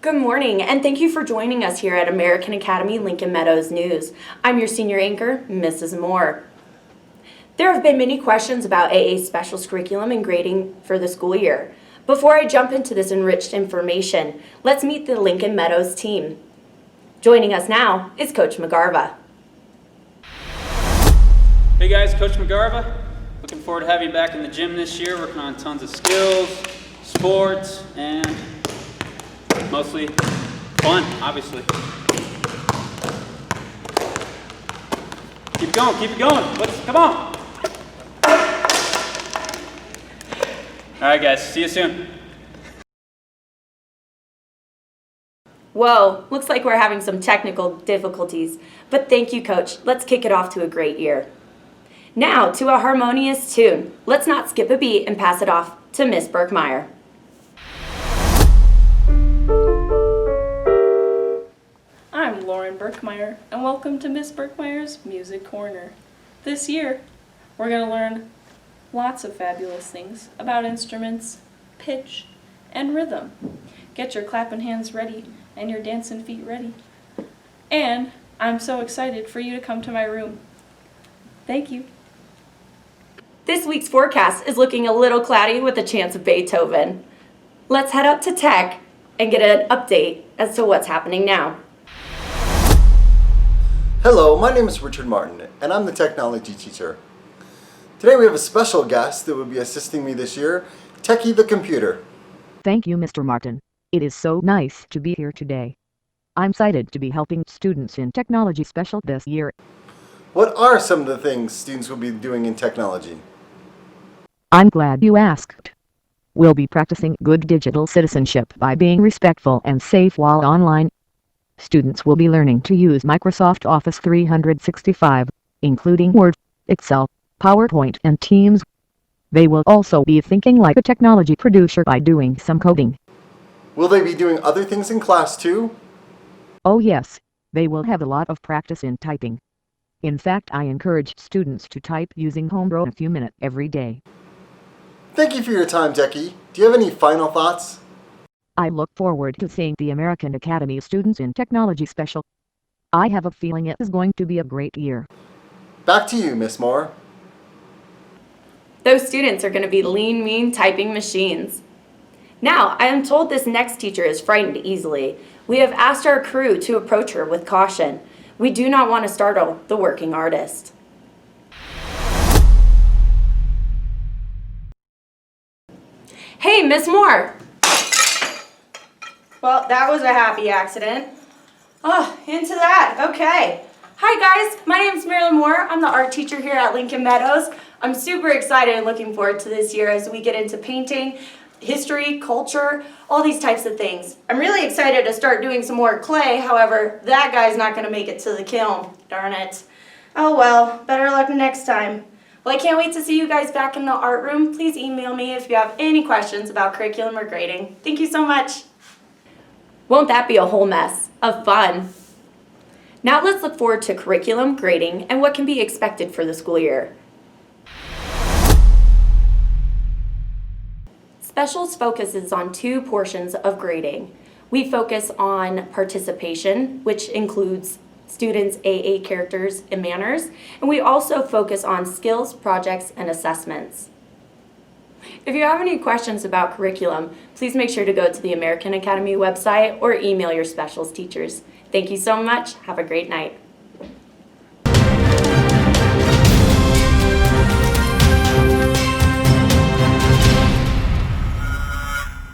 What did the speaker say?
Good morning, and thank you for joining us here at American Academy Lincoln Meadows News. I'm your senior anchor, Mrs. Moore. There have been many questions about AA Special's curriculum and grading for the school year. Before I jump into this enriched information, let's meet the Lincoln Meadows team. Joining us now is Coach McGarva. Hey guys, Coach McGarva. Looking forward to having you back in the gym this year, working on tons of skills, sports, and mostly fun, obviously. Keep it going. Come on. All right, guys, see you soon. Whoa, looks like we're having some technical difficulties, but thank you, Coach. Let's kick it off to a great year. Now, to a harmonious tune. Let's not skip a beat and pass it off to Miss Berkmeyer. I'm Lauren Berkmeyer, and welcome to Miss Berkmeyer's Music Corner. This year, we're going to learn lots of fabulous things about instruments, pitch, and rhythm. Get your clapping hands ready and your dancing feet ready. And I'm so excited for you to come to my room. Thank you. This week's forecast is looking a little cloudy with a chance of Beethoven. Let's head up to Tech and get an update as to what's happening now. Hello, my name is Richard Martin, and I'm the technology teacher. Today we have a special guest that will be assisting me this year, Techie the Computer. Thank you, Mr. Martin. It is so nice to be here today. I'm excited to be helping students in technology special this year. What are some of the things students will be doing in technology? I'm glad you asked. We'll be practicing good digital citizenship by being respectful and safe while online. Students will be learning to use Microsoft Office 365, including Word, Excel, PowerPoint, and Teams. They will also be thinking like a technology producer by doing some coding. Will they be doing other things in class too? Oh yes, they will have a lot of practice in typing. In fact, I encourage students to type using Homebrew a few minutes every day. Thank you for your time, Techie. Do you have any final thoughts? I look forward to seeing the American Academy students in Technology Special. I have a feeling it is going to be a great year. Back to you, Miss Moore. Those students are going to be lean, mean typing machines. Now, I am told this next teacher is frightened easily. We have asked our crew to approach her with caution. We do not want to startle the working artist. Hey, Miss Moore. Well, that was a happy accident. Oh, into that. Okay. Hi, guys. My name is Marilyn Moore. I'm the art teacher here at Lincoln Meadows. I'm super excited and looking forward to this year as we get into painting, history, culture, all these types of things. I'm really excited to start doing some more clay. However, that guy's not going to make it to the kiln. Darn it. Oh, well. Better luck next time. Well, I can't wait to see you guys back in the art room. Please email me if you have any questions about curriculum or grading. Thank you so much. Won't that be a whole mess of fun? Now let's look forward to curriculum, grading, and what can be expected for the school year. Specials focuses on two portions of grading. We focus on participation, which includes students' AA characters and manners, and we also focus on skills, projects, and assessments. If you have any questions about curriculum, please make sure to go to the American Academy website or email your specials teachers. Thank you so much. Have a great night.